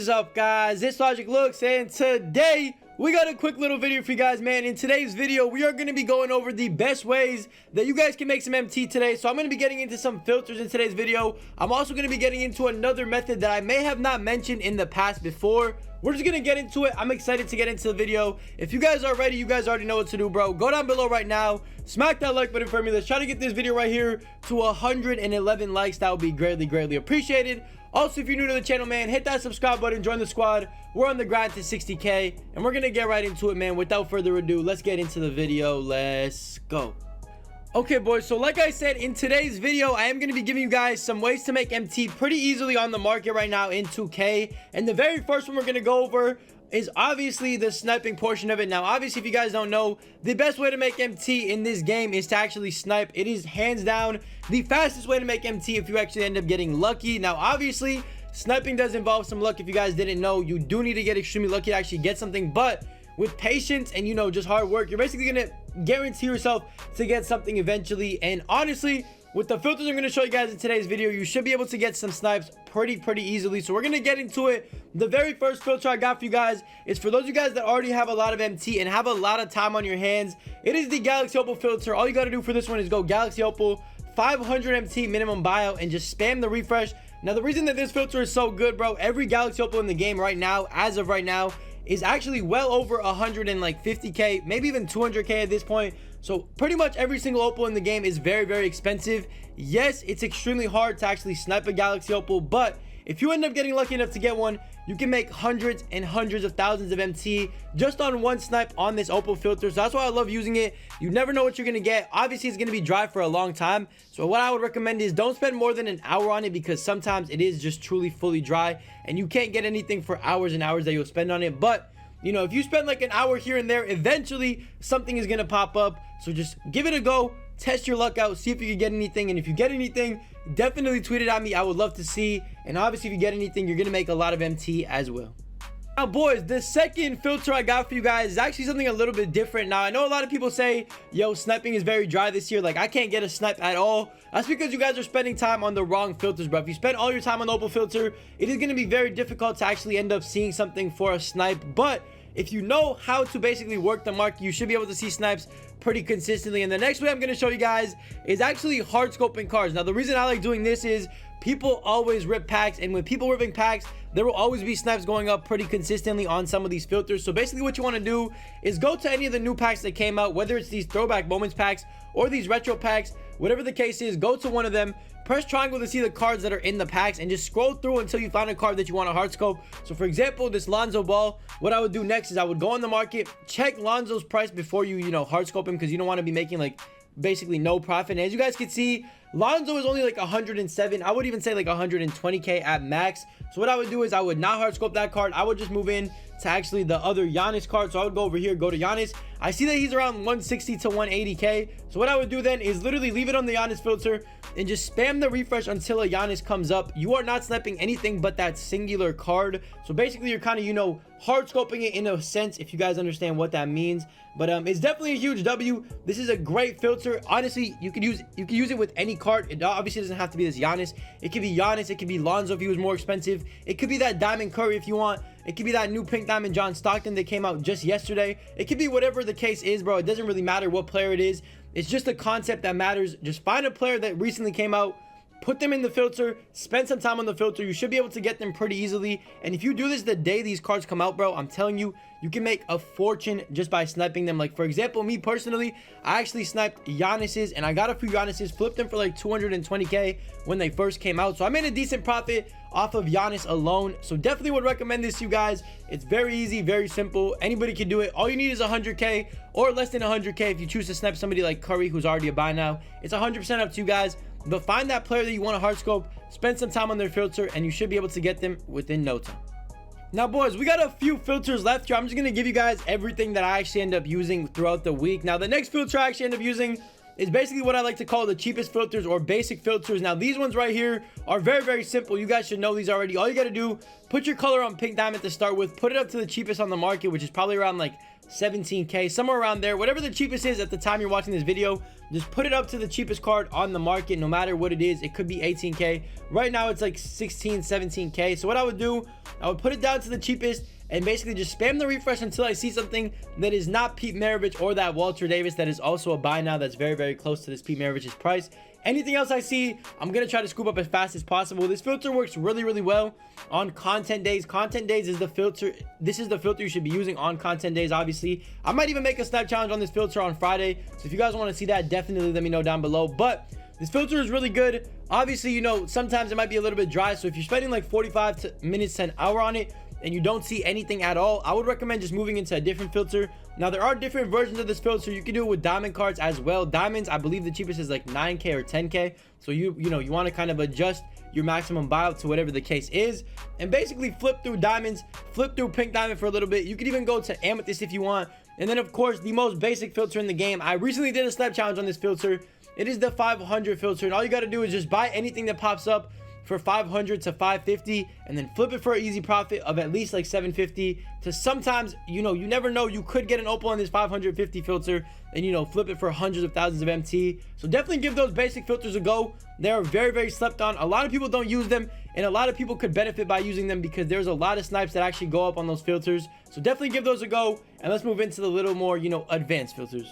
is up, guys? It's Logic Looks, and today we got a quick little video for you guys, man. In today's video, we are going to be going over the best ways that you guys can make some MT today. So I'm going to be getting into some filters in today's video. I'm also going to be getting into another method that I may have not mentioned in the past before. We're just going to get into it. I'm excited to get into the video. If you guys are ready, you guys already know what to do, bro. Go down below right now. Smack that like button for me. Let's try to get this video right here to 111 likes. That would be greatly appreciated. Also, if you're new to the channel, man, hit that subscribe button, join the squad. We're on the grind to 60K, and we're gonna get right into it, man. Without further ado, let's get into the video. Let's go. Okay, boys, so like I said, in today's video, I am going to be giving you guys some ways to make MT pretty easily on the market right now in 2K. And the very first one we're going to go over is obviously the sniping portion of it. Now, obviously, if you guys don't know, the best way to make MT in this game is to actually snipe. It is hands down the fastest way to make MT if you actually end up getting lucky. Now, obviously, sniping does involve some luck. If you guys didn't know, you do need to get extremely lucky to actually get something, but with patience and, you know, just hard work, you're basically gonna guarantee yourself to get something eventually. And honestly, with the filters I'm going to show you guys in today's video, you should be able to get some snipes pretty easily. So we're going to get into it. The very first filter I got for you guys is for those of you guys that already have a lot of MT and have a lot of time on your hands. It is the Galaxy Opal filter. All you got to do for this one is go Galaxy Opal, 500 MT minimum buyout, and just spam the refresh. Now, the reason that this filter is so good, bro, every Galaxy Opal in the game right now, as of right now, is actually well over 150K, maybe even 200K at this point. So pretty much every single Opal in the game is very expensive. Yes, it's extremely hard to actually snipe a Galaxy Opal, but if you end up getting lucky enough to get one, you can make hundreds and hundreds of thousands of MT just on one snipe on this Opal filter. So that's why I love using it. You never know what you're going to get. Obviously, it's going to be dry for a long time. So what I would recommend is don't spend more than an hour on it, because sometimes it is just truly fully dry and you can't get anything for hours and hours that you'll spend on it. But you know, if you spend like an hour here and there, eventually something is going to pop up. So just give it a go, test your luck out, see if you can get anything. And if you get anything, definitely tweet it at me. I would love to see. And obviously, if you get anything, you're going to make a lot of MT as well. Now, boys, the second filter I got for you guys is actually something a little bit different. Now, I know a lot of people say, yo, sniping is very dry this year. Like, I can't get a snipe at all. That's because you guys are spending time on the wrong filters, bro. If you spend all your time on the Opal filter, it is going to be very difficult to actually end up seeing something for a snipe. But if you know how to basically work the market, you should be able to see snipes pretty consistently. And the next way I'm going to show you guys is actually hard scoping cards. Now, the reason I like doing this is people always rip packs, and when people ripping packs, there will always be snipes going up pretty consistently on some of these filters. So basically what you want to do is go to any of the new packs that came out, whether it's these throwback moments packs or these retro packs, whatever the case is, go to one of them, press triangle to see the cards that are in the packs, and just scroll through until you find a card that you want to hard scope. So for example, this Lonzo ball, what I would do next is I would go on the market, check Lonzo's price before you know, hard scope him, because you don't want to be making like basically no profit. And as you guys can see, Lonzo is only like 107. I would even say like 120K at max. So what I would do is I would not hard scope that card. I would just move in to actually the other Giannis card. So I would go over here, go to Giannis. I see that he's around 160 to 180K. So what I would do then is literally leave it on the Giannis filter and just spam the refresh until a Giannis comes up. You are not sniping anything but that singular card. So basically you're kind of, you know, hard scoping it in a sense, if you guys understand what that means. But it's definitely a huge W. This is a great filter. Honestly, you could use it with any card. It obviously doesn't have to be this Giannis. It could be Giannis, it could be Lonzo if he was more expensive. It could be that Diamond Curry if you want. It could be that new pink diamond John Stockton that came out just yesterday. It could be whatever the case is, bro. It doesn't really matter what player it is. It's just the concept that matters. Just find a player that recently came out, put them in the filter, spend some time on the filter. You should be able to get them pretty easily. And if you do this the day these cards come out, bro, I'm telling you, you can make a fortune just by sniping them. Like, for example, me personally, I actually sniped Giannis's, and I got a few Giannis's, flipped them for like 220K when they first came out. So I made a decent profit off of Giannis alone. So definitely would recommend this to you guys. It's very easy, very simple. Anybody can do it. All you need is 100K or less than 100K if you choose to snipe somebody like Curry, who's already a buy now. It's 100% up to you guys. But find that player that you want to hard scope, spend some time on their filter, and you should be able to get them within no time. Now, boys, we got a few filters left here. I'm just going to give you guys everything that I actually end up using throughout the week. Now, the next filter I actually end up using is basically what I like to call the cheapest filters or basic filters. Now, these ones right here are very simple. You guys should know these already. All you got to do, put your color on pink diamond to start with, put it up to the cheapest on the market, which is probably around like 17k, somewhere around there. Whatever the cheapest is at the time you're watching this video, just put it up to the cheapest card on the market, no matter what it is. It could be 18k. Right now it's like 16, 17k. So what I would do, I would put it down to the cheapest and basically just spam the refresh until I see something that is not Pete Maravich or that Walter Davis that is also a buy now, that's very, very close to this Pete Maravich's price. Anything else I see, I'm gonna try to scoop up as fast as possible. This filter works really, really well on content days. Content days is the filter. This is the filter you should be using on content days. Obviously, I might even make a Snipe challenge on this filter on Friday, so if you guys want to see that, definitely let me know down below. But this filter is really good. Obviously, you know, sometimes it might be a little bit dry, so if you're spending like 45 minutes to an hour on it and you don't see anything at all, I would recommend just moving into a different filter. Now, there are different versions of this filter. You can do it with diamond cards as well. Diamonds, I believe the cheapest is like 9k or 10k. So you know, you want to kind of adjust your maximum buyout to whatever the case is, and basically flip through diamonds, flip through pink diamond for a little bit. You can even go to amethyst if you want. And then of course, the most basic filter in the game, I recently did a Snipe challenge on this filter. It is the 500 filter, and all you got to do is just buy anything that pops up for 500 to 550 and then flip it for an easy profit of at least like 750 to sometimes, you know, you never know, you could get an Opal on this 550 filter and, you know, flip it for hundreds of thousands of MT. So definitely give those basic filters a go. They are very, very slept on. A lot of people don't use them, and a lot of people could benefit by using them because there's a lot of snipes that actually go up on those filters. So definitely give those a go, and let's move into the little more, you know, advanced filters.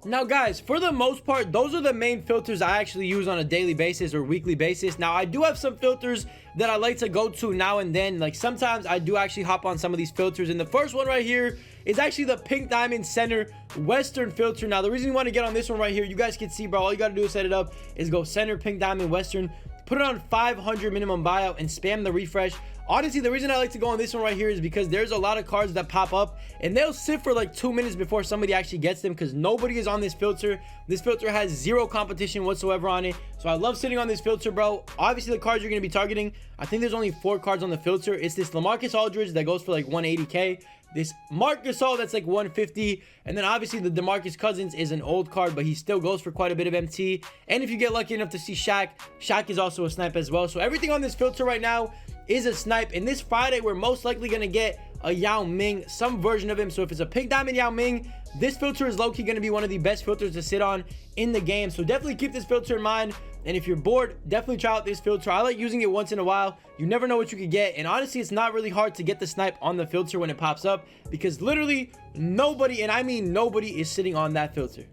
Now guys, for the most part, those are the main filters I actually use on a daily basis or weekly basis. Now I do have some filters that I like to go to now and then. Like sometimes I do actually hop on some of these filters, and the first one right here is actually the pink diamond center western filter. Now the reason you want to get on this one right here, you guys can see, bro, all you got to do is set it up, is go center pink diamond western, put it on 500 minimum buyout and spam the refresh. Honestly, the reason I like to go on this one right here is because there's a lot of cards that pop up and they'll sit for like 2 minutes before somebody actually gets them because nobody is on this filter. This filter has zero competition whatsoever on it. So I love sitting on this filter, bro. Obviously, the cards you're going to be targeting, I think there's only 4 cards on the filter. It's this LaMarcus Aldridge that goes for like 180k. This Marc Gasol that's like 150, and then obviously the DeMarcus Cousins is an old card, but he still goes for quite a bit of MT. And if you get lucky enough to see Shaq is also a snipe as well. So everything on this filter right now is a snipe. And this Friday, we're most likely going to get a Yao Ming, some version of him. So if it's a pink diamond Yao Ming, this filter is low-key going to be one of the best filters to sit on in the game. So definitely keep this filter in mind. And if you're bored, definitely try out this filter. I like using it once in a while. You never know what you could get. And honestly, it's not really hard to get the snipe on the filter when it pops up because literally nobody, and I mean nobody, is sitting on that filter.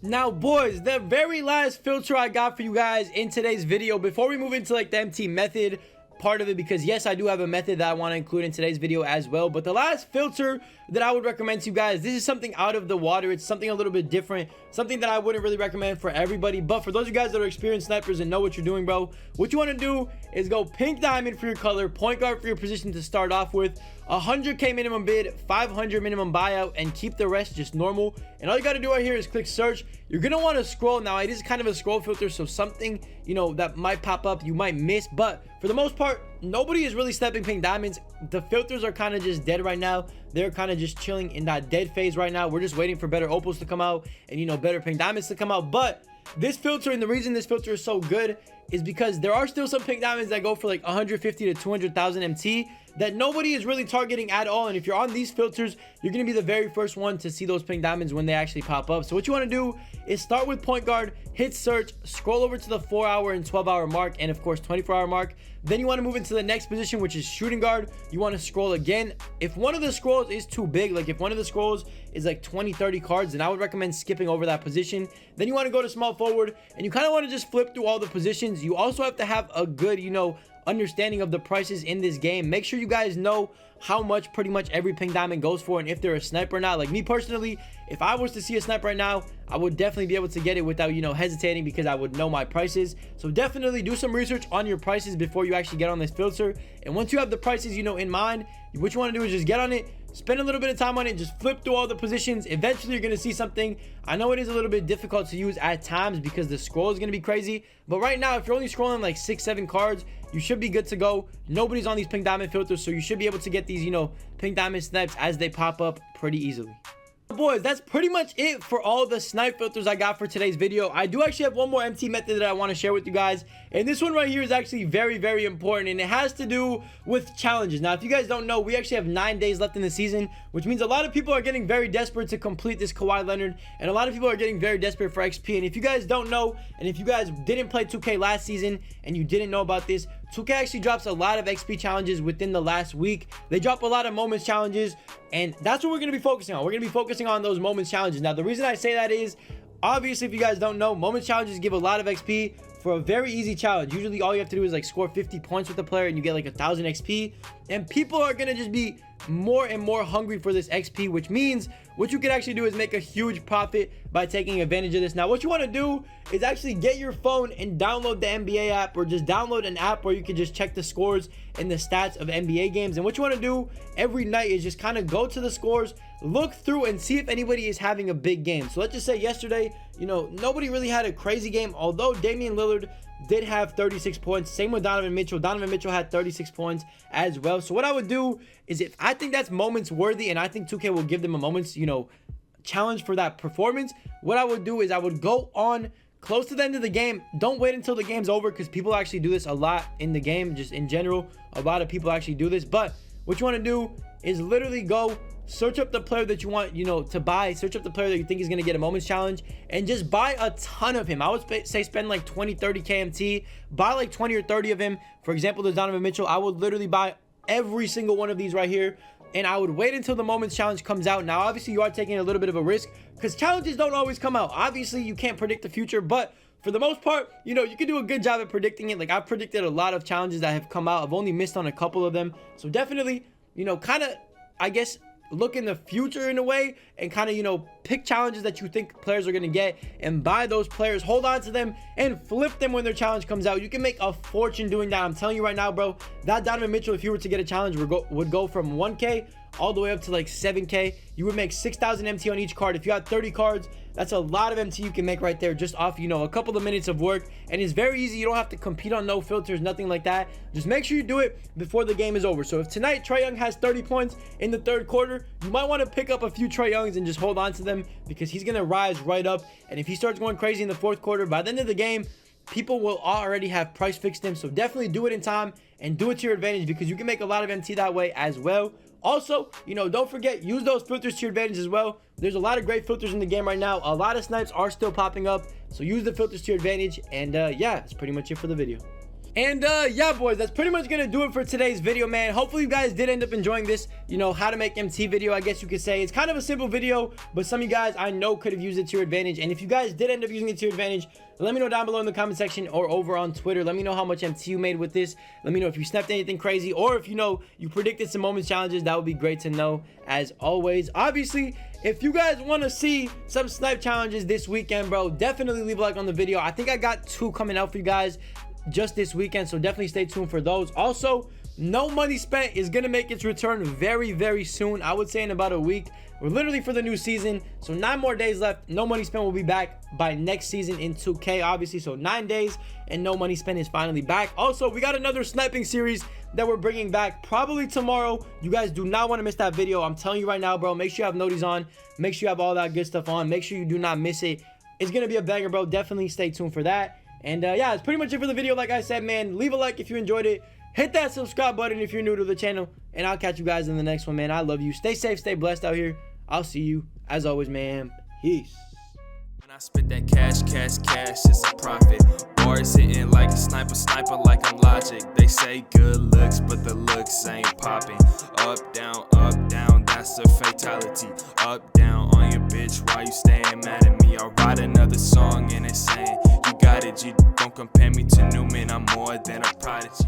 Now boys, the very last filter I got for you guys in today's video, before we move into like the MT method part of it, because yes, I do have a method that I want to include in today's video as well, but the last filter that I would recommend to you guys, this is something out of the water. It's something a little bit different, something that I wouldn't really recommend for everybody, but for those of you guys that are experienced snipers and know what you're doing, bro, what you want to do is go pink diamond for your color, point guard for your position to start off with, 100k minimum bid, 500 minimum buyout, and keep the rest just normal. And all you got to do right here is click search. You're gonna want to scroll. Now it is kind of a scroll filter, so something, you know, that might pop up you might miss, but for the most part, nobody is really stepping pink diamonds. The filters are kind of just dead right now. They're kind of just chilling in that dead phase right now. We're just waiting for better opals to come out and, you know, better pink diamonds to come out. But this filter, and the reason this filter is so good, is because there are still some pink diamonds that go for like 150 to 200,000 MT that nobody is really targeting at all. And if you're on these filters, you're going to be the very first one to see those pink diamonds when they actually pop up. So what you want to do is start with point guard, hit search, scroll over to the 4-hour and 12-hour mark, and of course 24-hour mark. Then you want to move into the next position, which is shooting guard. You want to scroll again. If one of the scrolls is too big, like if one of the scrolls is like 20-30 cards, then I would recommend skipping over that position. Then you want to go to small forward, and you kind of want to just flip through all the positions. You also have to have a good, you know, understanding of the prices in this game. Make sure you guys know how much pretty much every pink diamond goes for, and if they're a sniper or not. Like me personally, if I was to see a sniper right now, I would definitely be able to get it without, you know, hesitating, because I would know my prices. So definitely do some research on your prices before you actually get on this filter. And once you have the prices, you know, in mind, what you want to do is just get on it, spend a little bit of time on it, just flip through all the positions. Eventually you're going to see something. I know it is a little bit difficult to use at times because the scroll is going to be crazy, but right now if you're only scrolling like 6-7 cards, you should be good to go. Nobody's on these pink diamond filters, so you should be able to get these, you know, pink diamond snipes as they pop up pretty easily. Boys, that's pretty much it for all the snipe filters I got for today's video. I do actually have one more MT method that I want to share with you guys, and this one right here is actually very, very important, and it has to do with challenges. Now, if you guys don't know, we actually have 9 days left in the season, which means a lot of people are getting very desperate to complete this Kawhi Leonard, and a lot of people are getting very desperate for XP. And if you guys don't know, and if you guys didn't play 2K last season and you didn't know about this, 2K actually drops a lot of XP challenges within the last week. They drop a lot of moments challenges, and that's what we're going to be focusing on. We're going to be focusing on those moments challenges. Now, the reason I say that is, obviously, if you guys don't know, moments challenges give a lot of XP for a very easy challenge. Usually, all you have to do is like score 50 points with the player, and you get like 1,000 XP. And people are going to just be more and more hungry for this XP, which means what you can actually do is make a huge profit by taking advantage of this. Now, what you want to do is actually get your phone and download the NBA app, or just download an app where you can just check the scores and the stats of NBA games. And what you want to do every night is just kind of go to the scores, look through and see if anybody is having a big game. So let's just say yesterday, you know, nobody really had a crazy game, although Damian Lillard did have 36 points. Same with Donovan Mitchell. Donovan Mitchell had 36 points as well. So what I would do is, if I think that's moments worthy and I think 2K will give them a moments, you know, challenge for that performance, what I would do is I would go on close to the end of the game. Don't wait until the game's over, because people actually do this a lot in the game. Just in general, a lot of people actually do this. But what you want to do is literally go search up the player that you want, you know, to buy. Search up the player that you think is going to get a moments challenge, and just buy a ton of him. I would say spend like 20-30 KMT, buy like 20 or 30 of him. For example, there's Donovan Mitchell. I would literally buy every single one of these right here, and I would wait until the moments challenge comes out. Now, obviously, you are taking a little bit of a risk, because challenges don't always come out. Obviously, you can't predict the future, but for the most part, you know, you can do a good job at predicting it. Like, I've predicted a lot of challenges that have come out. I've only missed on a couple of them. So definitely, you know, kind of, I guess, look in the future in a way, and kind of, you know, pick challenges that you think players are going to get and buy those players, hold on to them, and flip them when their challenge comes out. You can make a fortune doing that. I'm telling you right now, bro, that Donovan Mitchell, if you were to get a challenge, would go from 1K all the way up to like 7K. You would make 6,000 MT on each card. If you had 30 cards, that's a lot of MT you can make right there, just off, you know, a couple of minutes of work. And it's very easy. You don't have to compete on no filters, nothing like that. Just make sure you do it before the game is over. So if tonight Trae Young has 30 points in the third quarter, you might want to pick up a few Trae Youngs and just hold on to them, because he's going to rise right up. And if he starts going crazy in the fourth quarter, by the end of the game, people will already have price fixed him. So definitely do it in time and do it to your advantage, because you can make a lot of MT that way as well. Also, you know, don't forget, use those filters to your advantage as well. There's a lot of great filters in the game right now. A lot of snipes are still popping up, so use the filters to your advantage. And yeah, that's pretty much it for the video. And yeah, boys, that's pretty much gonna do it for today's video, man. Hopefully you guys did end up enjoying this, you know, how to make MT video, I guess you could say. It's kind of a simple video, but some of you guys I know could have used it to your advantage. And if you guys did end up using it to your advantage, let me know down below in the comment section or over on Twitter. Let me know how much MT you made with this. Let me know if you snapped anything crazy, or if you know you predicted some moments challenges. That would be great to know, as always. Obviously, if you guys want to see some snipe challenges this weekend, bro, definitely leave a like on the video. I think I got 2 coming out for you guys just this weekend, so definitely stay tuned for those. Also, no money spent is gonna make its return very, very soon. I would say in about a week. We're literally for the new season, so 9 more days left. No money spent will be back by next season in 2K, obviously. So 9 days and no money spent is finally back. Also, we got another sniping series that we're bringing back probably tomorrow. You guys do not want to miss that video. I'm telling you right now, bro. Make sure you have noties on, make sure you have all that good stuff on, make sure you do not miss it. It's gonna be a banger, bro. Definitely stay tuned for that. And yeah, it's pretty much it for the video. Like I said, man, leave a like if you enjoyed it. Hit that subscribe button if you're new to the channel. And I'll catch you guys in the next one, man. I love you. Stay safe, stay blessed out here. I'll see you, as always, man. Peace. When I spit that cash, it's a profit. Bars hitting like a sniper like I'm Logic. They say good looks, but the looks ain't popping. Up, down, that's a fatality. Up, down on your bitch, why you staying mad at me? I'll write another song and it's saying, you got it, G. Don't compare me to Newman, I'm more than a prodigy.